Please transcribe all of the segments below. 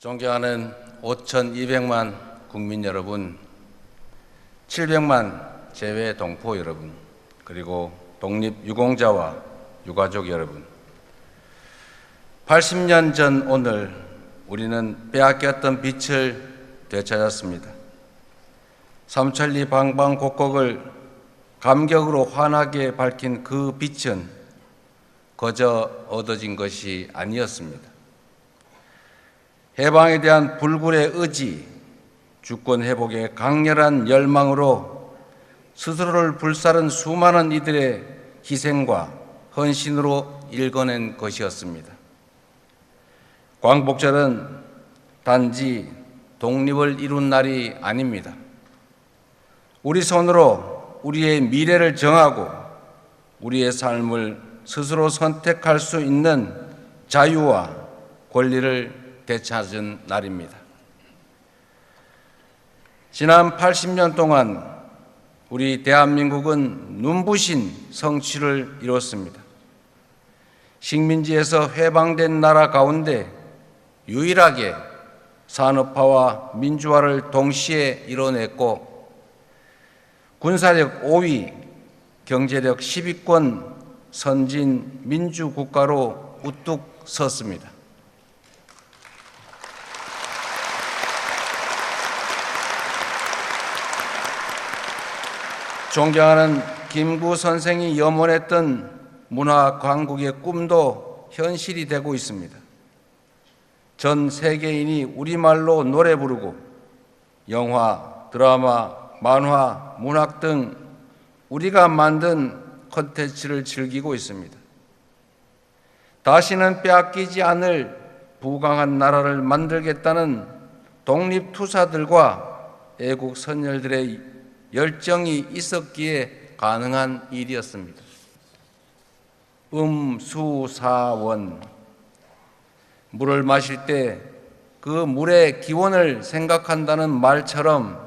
존경하는 5,200만 국민 여러분, 700만 재외 동포 여러분, 그리고 독립유공자와 유가족 여러분, 80년 전 오늘 우리는 빼앗겼던 빛을 되찾았습니다. 삼천리 방방곡곡을 감격으로 환하게 밝힌 그 빛은 거저 얻어진 것이 아니었습니다. 해방에 대한 불굴의 의지, 주권 회복의 강렬한 열망으로 스스로를 불사른 수많은 이들의 희생과 헌신으로 일궈낸 것이었습니다. 광복절은 단지 독립을 이룬 날이 아닙니다. 우리 손으로 우리의 미래를 정하고 우리의 삶을 스스로 선택할 수 있는 자유와 권리를 되찾은 날입니다. 지난 80년 동안 우리 대한민국은 눈부신 성취를 이뤘습니다. 식민지에서 해방된 나라 가운데 유일하게 산업화와 민주화를 동시에 이뤄냈고 군사력 5위, 경제력 10위권 선진 민주국가로 우뚝 섰습니다. 존경하는 김구 선생이 염원했던 문화 강국의 꿈도 현실이 되고 있습니다. 전 세계인이 우리말로 노래 부르고 영화, 드라마, 만화, 문학 등 우리가 만든 콘텐츠를 즐기고 있습니다. 다시는 빼앗기지 않을 부강한 나라를 만들겠다는 독립투사들과 애국 선열들의 열정이 있었기에 가능한 일이었습니다. 수사원, 물을 마실 때 그 물의 기원을 생각한다는 말처럼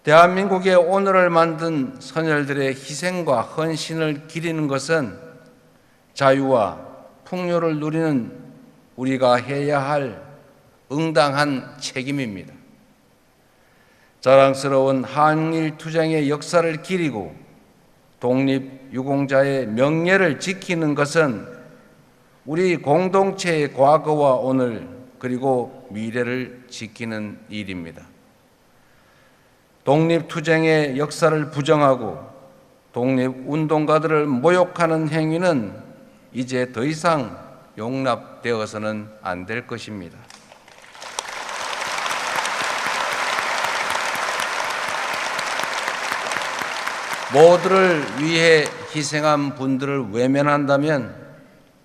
대한민국의 오늘을 만든 선열들의 희생과 헌신을 기리는 것은 자유와 풍요를 누리는 우리가 해야 할 응당한 책임입니다. 자랑스러운 한일투쟁의 역사를 기리고 독립유공자의 명예를 지키는 것은 우리 공동체의 과거와 오늘 그리고 미래를 지키는 일입니다. 독립투쟁의 역사를 부정하고 독립운동가들을 모욕하는 행위는 이제 더 이상 용납되어서는 안 될 것입니다. 모두를 위해 희생한 분들을 외면한다면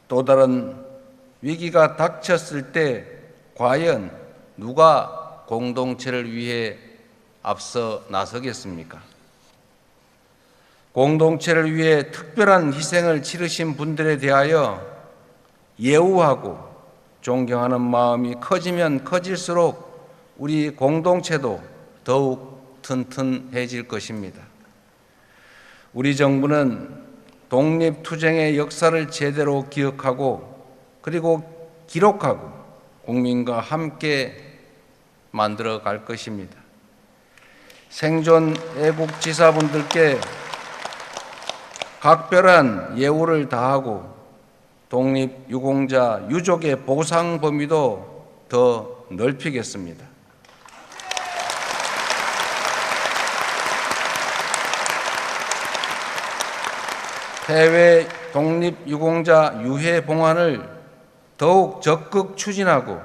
또 다른 위기가 닥쳤을 때 과연 누가 공동체를 위해 앞서 나서겠습니까? 공동체를 위해 특별한 희생을 치르신 분들에 대하여 예우하고 존경하는 마음이 커지면 커질수록 우리 공동체도 더욱 튼튼해질 것입니다. 우리 정부는 독립투쟁의 역사를 제대로 기억하고 그리고 기록하고 국민과 함께 만들어 갈 것입니다. 생존 애국지사분들께 각별한 예우를 다하고 독립유공자 유족의 보상 범위도 더 넓히겠습니다. 해외 독립유공자 유해 봉환을 더욱 적극 추진하고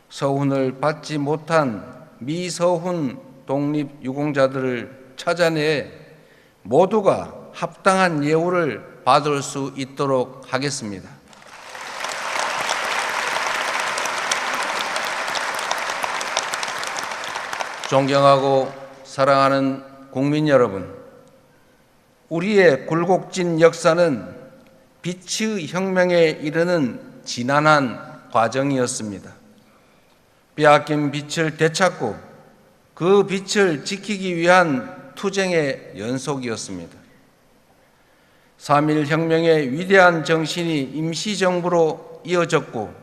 서훈을 받지 못한 미서훈 독립유공자들을 찾아내 모두가 합당한 예우를 받을 수 있도록 하겠습니다. 존경하고 사랑하는 국민 여러분, 우리의 굴곡진 역사는 빛의 혁명에 이르는 지난한 과정이었습니다. 빼앗긴 빛을 되찾고 그 빛을 지키기 위한 투쟁의 연속이었습니다. 3.1 혁명의 위대한 정신이 임시정부로 이어졌고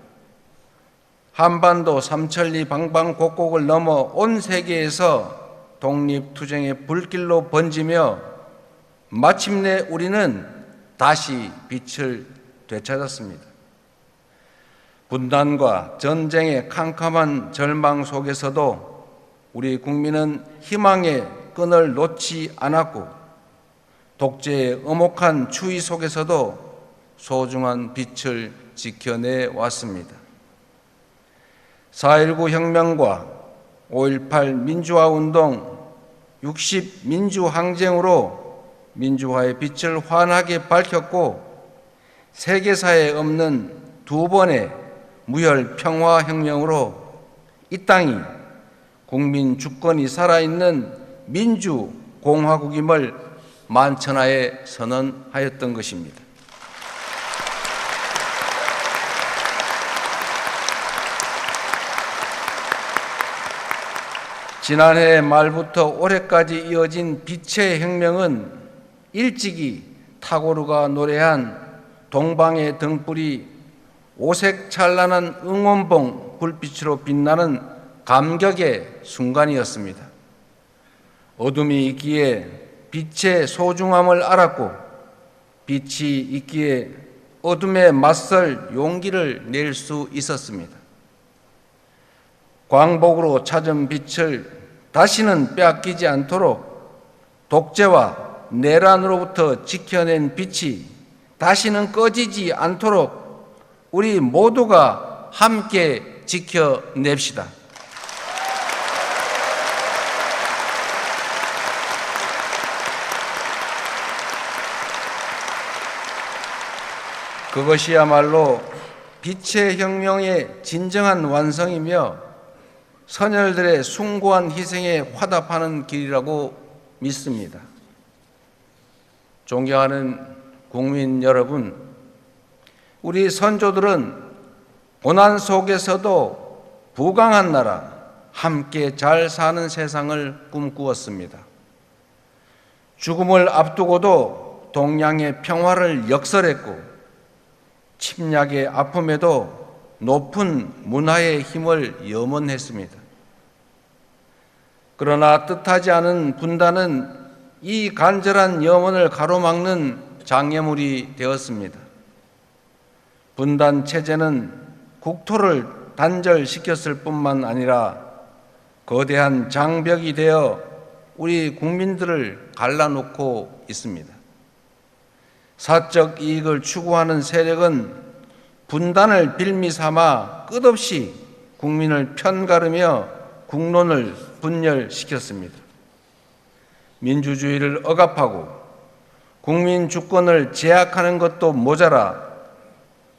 한반도 삼천리 방방곡곡을 넘어 온 세계에서 독립투쟁의 불길로 번지며 마침내 우리는 다시 빛을 되찾았습니다. 분단과 전쟁의 캄캄한 절망 속에서도 우리 국민은 희망의 끈을 놓지 않았고, 독재의 엄혹한 추위 속에서도 소중한 빛을 지켜내 왔습니다. 4.19 혁명과 5.18 민주화운동, 60 민주항쟁으로 민주화의 빛을 환하게 밝혔고, 세계사에 없는 두 번의 무혈 평화혁명으로 이 땅이 국민 주권이 살아있는 민주공화국임을 만천하에 선언하였던 것입니다. 지난해 말부터 올해까지 이어진 빛의 혁명은 일찍이 타고르가 노래한 동방의 등불이 오색 찬란한 응원봉 불빛으로 빛나는 감격의 순간이었습니다. 어둠이 있기에 빛의 소중함을 알았고, 빛이 있기에 어둠에 맞설 용기를 낼 수 있었습니다. 광복으로 찾은 빛을 다시는 빼앗기지 않도록 독재와 내란으로부터 지켜낸 빛이 다시는 꺼지지 않도록 우리 모두가 함께 지켜냅시다. 그것이야말로 빛의 혁명의 진정한 완성이며 선열들의 숭고한 희생에 화답하는 길이라고 믿습니다. 존경하는 국민 여러분, 우리 선조들은 고난 속에서도 부강한 나라, 함께 잘 사는 세상을 꿈꾸었습니다. 죽음을 앞두고도 동양의 평화를 역설했고, 침략의 아픔에도 높은 문화의 힘을 염원했습니다. 그러나 뜻하지 않은 분단은 이 간절한 염원을 가로막는 장애물이 되었습니다. 분단 체제는 국토를 단절시켰을 뿐만 아니라 거대한 장벽이 되어 우리 국민들을 갈라놓고 있습니다. 사적 이익을 추구하는 세력은 분단을 빌미 삼아 끝없이 국민을 편가르며 국론을 분열시켰습니다. 민주주의를 억압하고 국민 주권을 제약하는 것도 모자라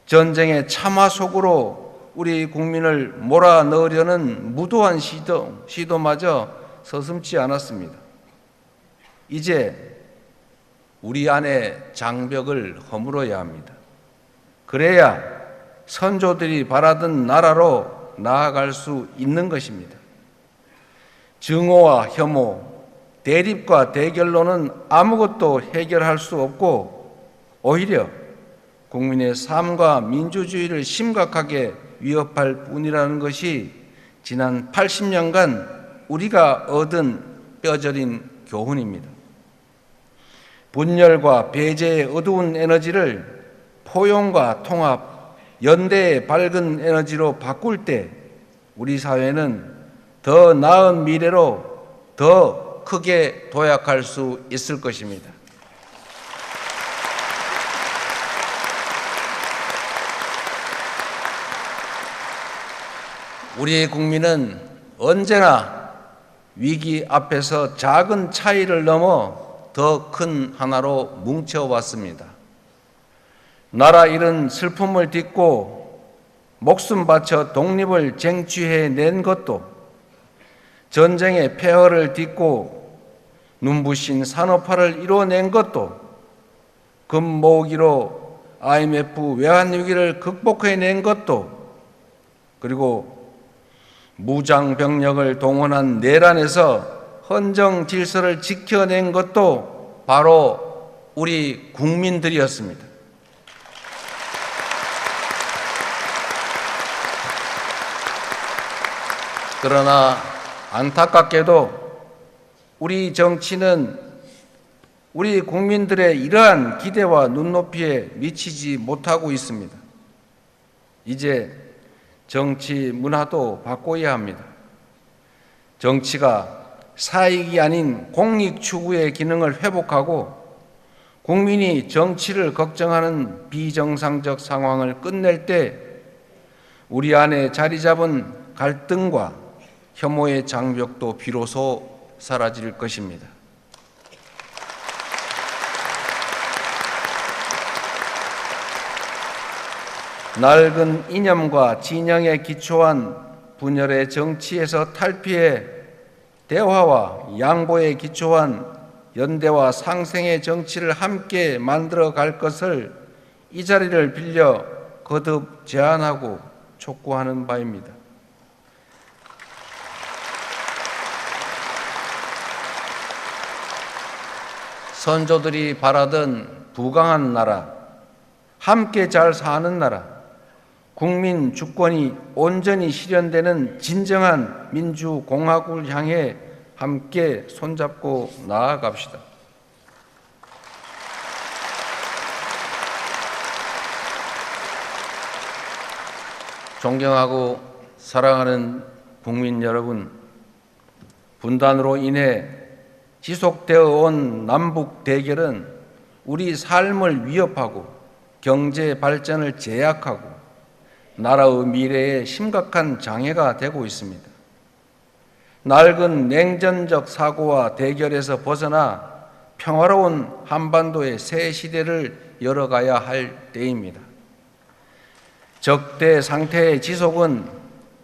전쟁의 참화 속으로 우리 국민을 몰아넣으려는 무도한 시도마저 서슴지 않았습니다. 이제 우리 안에 장벽을 허물어야 합니다. 그래야 선조들이 바라던 나라로 나아갈 수 있는 것입니다. 증오와 혐오, 대립과 대결로는 아무것도 해결할 수 없고 오히려 국민의 삶과 민주주의를 심각하게 위협할 뿐이라는 것이 지난 80년간 우리가 얻은 뼈저린 교훈입니다. 분열과 배제의 어두운 에너지를 포용과 통합, 연대의 밝은 에너지로 바꿀 때 우리 사회는 더 나은 미래로 더 크게 도약할 수 있을 것입니다. 우리 국민은 언제나 위기 앞에서 작은 차이를 넘어 더 큰 하나로 뭉쳐왔습니다. 나라 잃은 슬픔을 딛고 목숨 바쳐 독립을 쟁취해낸 것도, 전쟁의 폐허를 딛고 눈부신 산업화를 이뤄낸 것도, 금모으기로 IMF 외환위기를 극복해낸 것도, 그리고 무장병력을 동원한 내란에서 헌정 질서를 지켜낸 것도 바로 우리 국민들이었습니다. 그러나 안타깝게도 우리 정치는 우리 국민들의 이러한 기대와 눈높이에 미치지 못하고 있습니다. 이제 정치 문화도 바꿔야 합니다. 정치가 사익이 아닌 공익 추구의 기능을 회복하고 국민이 정치를 걱정하는 비정상적 상황을 끝낼 때 우리 안에 자리 잡은 갈등과 혐오의 장벽도 비로소 사라질 것입니다. 낡은 이념과 진영에 기초한 분열의 정치에서 탈피해 대화와 양보에 기초한 연대와 상생의 정치를 함께 만들어 갈 것을 이 자리를 빌려 거듭 제안하고 촉구하는 바입니다. 선조들이 바라던 부강한 나라, 함께 잘 사는 나라, 국민 주권이 온전히 실현되는 진정한 민주공화국을 향해 함께 손잡고 나아갑시다. 존경하고 사랑하는 국민 여러분, 분단으로 인해 지속되어 온 남북 대결은 우리 삶을 위협하고 경제 발전을 제약하고 나라의 미래에 심각한 장애가 되고 있습니다. 낡은 냉전적 사고와 대결에서 벗어나 평화로운 한반도의 새 시대를 열어가야 할 때입니다. 적대 상태의 지속은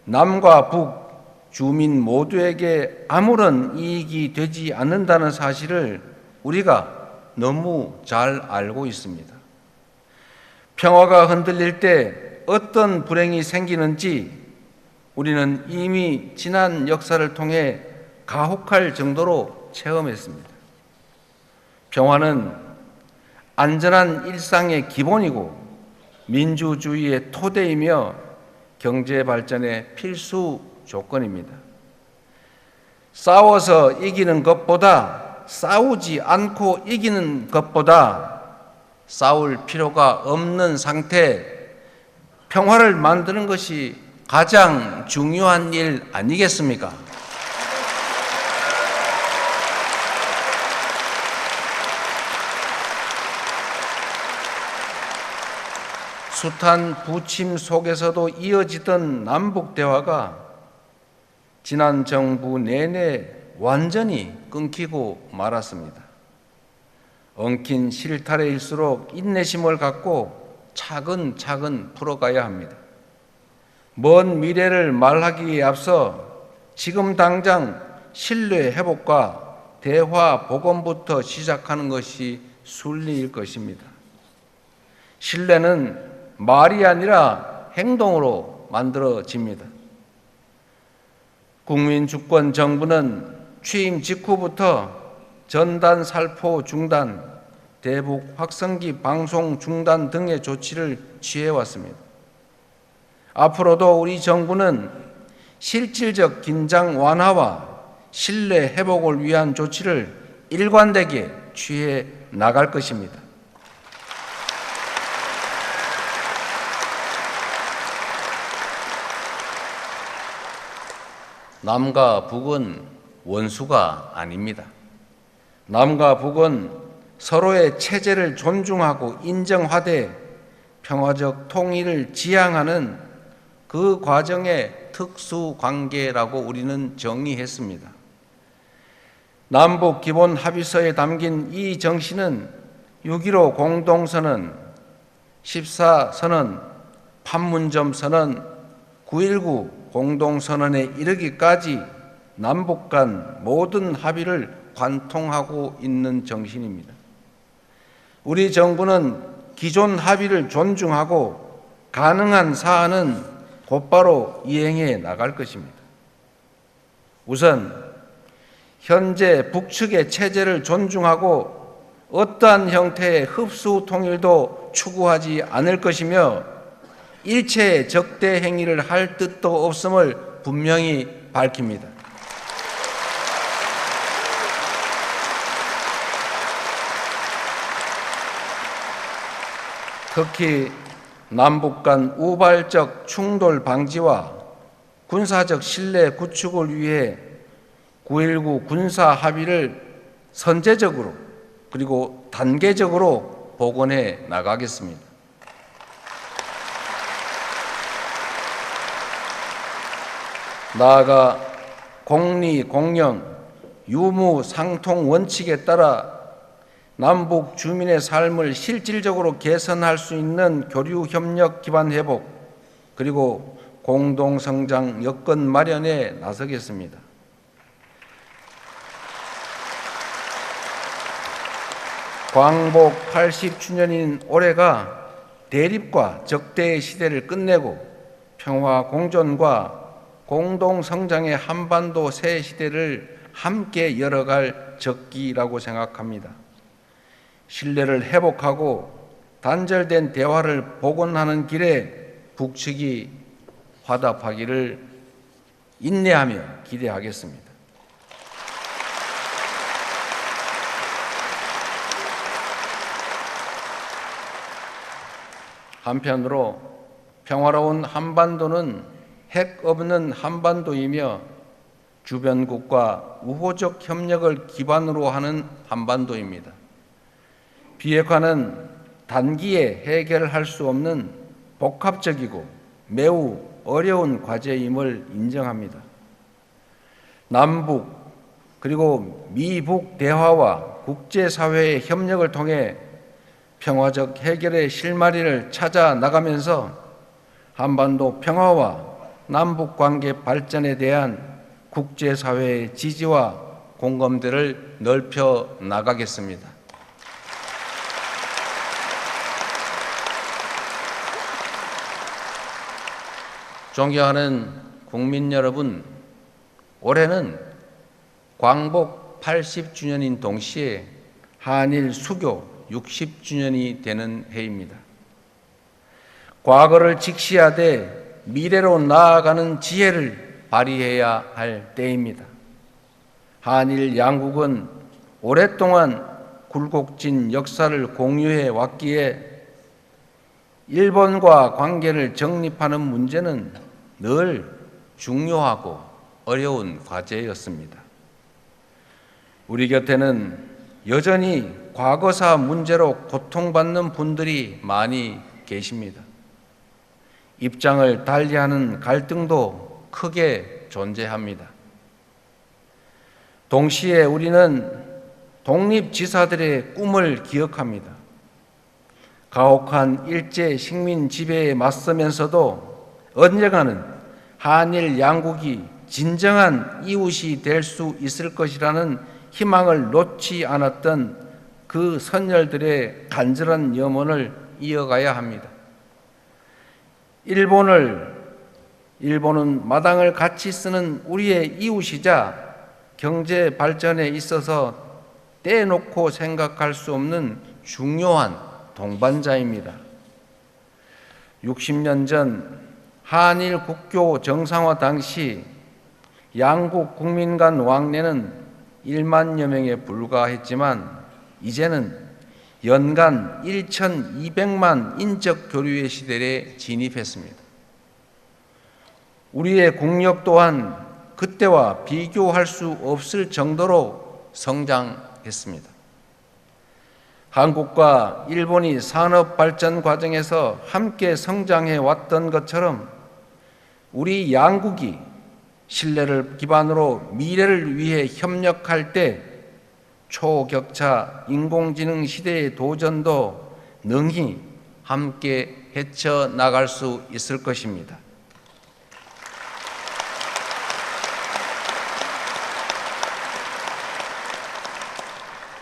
남과 북, 주민 모두에게 아무런 이익이 되지 않는다는 사실을 우리가 너무 잘 알고 있습니다. 평화가 흔들릴 때 어떤 불행이 생기는지 우리는 이미 지난 역사를 통해 가혹할 정도로 체험했습니다. 평화는 안전한 일상의 기본이고 민주주의의 토대이며 경제 발전의 필수 조건입니다. 싸워서 이기는 것보다 싸우지 않고 이기는 것보다 싸울 필요가 없는 상태, 평화를 만드는 것이 가장 중요한 일 아니겠습니까? 숱한 부침 속에서도 이어지던 남북 대화가 지난 정부 내내 완전히 끊기고 말았습니다. 엉킨 실타래일수록 인내심을 갖고 차근차근 풀어가야 합니다. 먼 미래를 말하기에 앞서 지금 당장 신뢰 회복과 대화 복원부터 시작하는 것이 순리일 것입니다. 신뢰는 말이 아니라 행동으로 만들어집니다. 국민주권 정부는 취임 직후부터 전단 살포 중단, 대북 확성기 방송 중단 등의 조치를 취해왔습니다. 앞으로도 우리 정부는 실질적 긴장 완화와 신뢰 회복을 위한 조치를 일관되게 취해 나갈 것입니다. 남과 북은 원수가 아닙니다. 남과 북은 서로의 체제를 존중하고 인정하되 평화적 통일을 지향하는 그 과정의 특수 관계라고 우리는 정의했습니다. 남북 기본 합의서에 담긴 이 정신은 6.15 공동선언, 14선언, 판문점 선언, 9.19 공동선언에 이르기까지 남북 간 모든 합의를 관통하고 있는 정신입니다. 우리 정부는 기존 합의를 존중하고 가능한 사안은 곧바로 이행해 나갈 것입니다. 우선 현재 북측의 체제를 존중하고 어떠한 형태의 흡수 통일도 추구하지 않을 것이며 일체의 적대 행위를 할 뜻도 없음을 분명히 밝힙니다. 특히 남북 간 우발적 충돌 방지와 군사적 신뢰 구축을 위해 9.19 군사 합의를 선제적으로 그리고 단계적으로 복원해 나가겠습니다. 나아가 공리, 공영, 유무, 상통 원칙에 따라 남북 주민의 삶을 실질적으로 개선할 수 있는 교류 협력 기반 회복 그리고 공동 성장 여건 마련에 나서겠습니다. 광복 80주년인 올해가 대립과 적대의 시대를 끝내고 평화 공존과 공동 성장의 한반도 새 시대를 함께 열어갈 적기라고 생각합니다. 신뢰를 회복하고 단절된 대화를 복원하는 길에 북측이 화답하기를 인내하며 기대하겠습니다. 한편으로 평화로운 한반도는 핵 없는 한반도이며 주변국과 우호적 협력을 기반으로 하는 한반도입니다. 비핵화는 단기에 해결할 수 없는 복합적이고 매우 어려운 과제임을 인정합니다. 남북 그리고 미북 대화와 국제사회의 협력을 통해 평화적 해결의 실마리를 찾아 나가면서 한반도 평화와 남북관계 발전에 대한 국제사회의 지지와 공감대를 넓혀 나가겠습니다. 존경하는 국민 여러분, 올해는 광복 80주년인 동시에 한일 수교 60주년이 되는 해입니다. 과거를 직시하되 미래로 나아가는 지혜를 발휘해야 할 때입니다. 한일 양국은 오랫동안 굴곡진 역사를 공유해 왔기에 일본과 관계를 정립하는 문제는 늘 중요하고 어려운 과제였습니다. 우리 곁에는 여전히 과거사 문제로 고통받는 분들이 많이 계십니다. 입장을 달리하는 갈등도 크게 존재합니다. 동시에 우리는 독립지사들의 꿈을 기억합니다. 가혹한 일제 식민 지배에 맞서면서도 언젠가는 한일 양국이 진정한 이웃이 될 수 있을 것이라는 희망을 놓지 않았던 그 선열들의 간절한 염원을 이어가야 합니다. 일본은 마당을 같이 쓰는 우리의 이웃이자 경제 발전에 있어서 떼놓고 생각할 수 없는 중요한 동반자입니다. 60년 전 한일 국교 정상화 당시 양국 국민 간 왕래는 1만여 명에 불과했지만 이제는 연간 1,200만 인적 교류의 시대에 진입했습니다. 우리의 국력 또한 그때와 비교할 수 없을 정도로 성장했습니다. 한국과 일본이 산업 발전 과정에서 함께 성장해 왔던 것처럼 우리 양국이 신뢰를 기반으로 미래를 위해 협력할 때 초격차 인공지능 시대의 도전도 능히 함께 헤쳐나갈 수 있을 것입니다.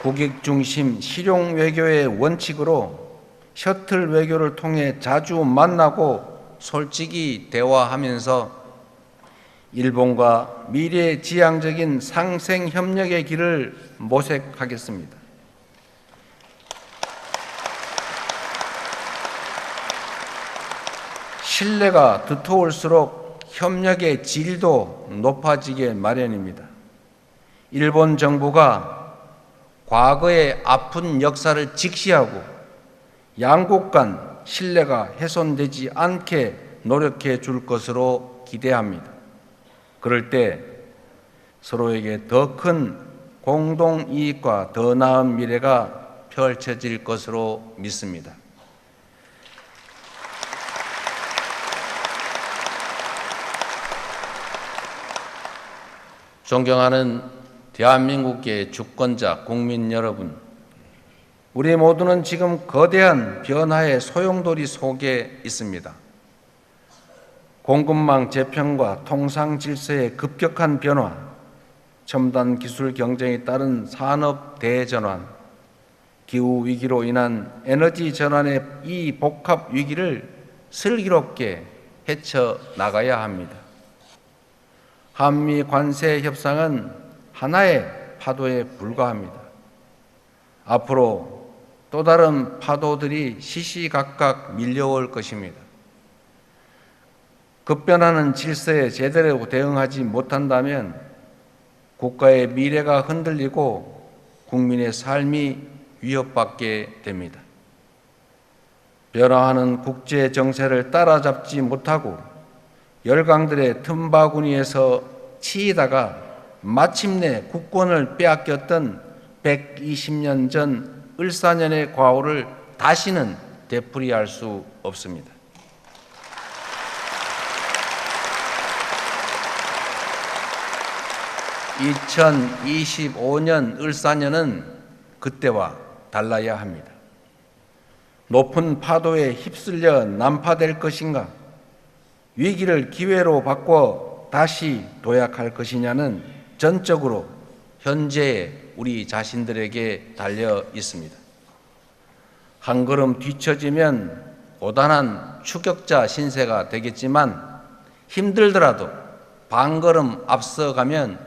국익 중심 실용 외교의 원칙으로 셔틀 외교를 통해 자주 만나고 솔직히 대화하면서 일본과 미래지향적인 상생 협력의 길을 모색하겠습니다. 신뢰가 두터울수록 협력의 질도 높아지게 마련입니다. 일본 정부가 과거의 아픈 역사를 직시하고 양국 간 신뢰가 훼손되지 않게 노력해 줄 것으로 기대합니다. 그럴 때 서로에게 더 큰 공동 이익과 더 나은 미래가 펼쳐질 것으로 믿습니다. 존경하는 대한민국의 주권자 국민 여러분, 우리 모두는 지금 거대한 변화의 소용돌이 속에 있습니다. 공급망 재편과 통상 질서의 급격한 변화, 첨단 기술 경쟁에 따른 산업 대전환, 기후 위기로 인한 에너지 전환의 이 복합 위기를 슬기롭게 헤쳐 나가야 합니다. 한미 관세 협상은 하나의 파도에 불과합니다. 앞으로 또 다른 파도들이 시시각각 밀려올 것입니다. 급변하는 질서에 제대로 대응하지 못한다면 국가의 미래가 흔들리고 국민의 삶이 위협받게 됩니다. 변화하는 국제 정세를 따라잡지 못하고 열강들의 틈바구니에서 치이다가 마침내 국권을 빼앗겼던 120년 전 을사년의 과오를 다시는 되풀이할 수 없습니다. (2025년) 을사년은 그때와 달라야 합니다. 높은 파도에 휩쓸려 난파될 것인가? 위기를 기회로 바꿔 다시 도약할 것이냐는 전적으로 현재의 우리 자신들에게 달려 있습니다. 한 걸음 뒤처지면 고단한 추격자 신세가 되겠지만 힘들더라도 반 걸음 앞서가면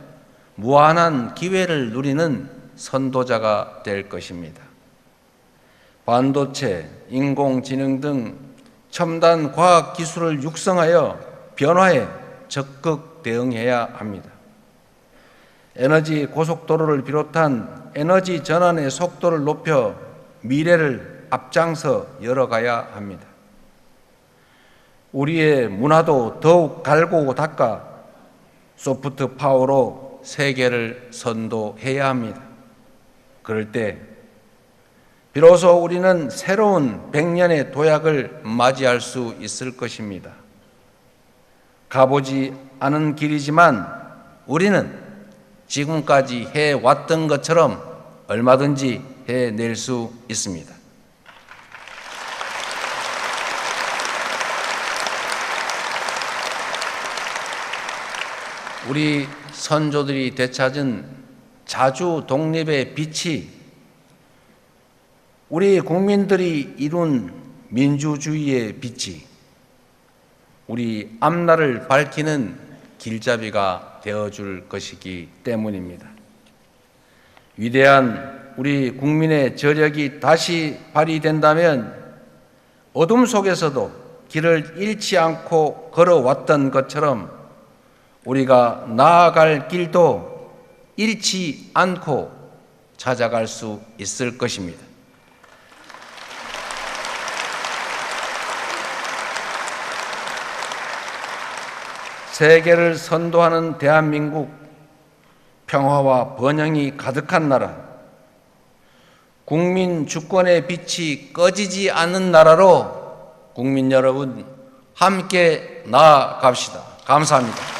무한한 기회를 누리는 선도자가 될 것입니다. 반도체, 인공지능 등 첨단 과학 기술을 육성하여 변화에 적극 대응해야 합니다. 에너지 고속도로를 비롯한 에너지 전환의 속도를 높여 미래를 앞장서 열어가야 합니다. 우리의 문화도 더욱 갈고 닦아 소프트 파워로 세계를 선도해야 합니다. 그럴 때 비로소 우리는 새로운 100년의 도약을 맞이할 수 있을 것입니다. 가보지 않은 길이지만 우리는 지금까지 해왔던 것처럼 얼마든지 해낼 수 있습니다. 우리 선조들이 되찾은 자주 독립의 빛이 우리 국민들이 이룬 민주주의의 빛이 우리 앞날을 밝히는 길잡이가 되어줄 것이기 때문입니다. 위대한 우리 국민의 저력이 다시 발휘된다면 어둠 속에서도 길을 잃지 않고 걸어왔던 것처럼 우리가 나아갈 길도 잃지 않고 찾아갈 수 있을 것입니다. 세계를 선도하는 대한민국, 평화와 번영이 가득한 나라, 국민 주권의 빛이 꺼지지 않는 나라로 국민 여러분 함께 나아갑시다. 감사합니다.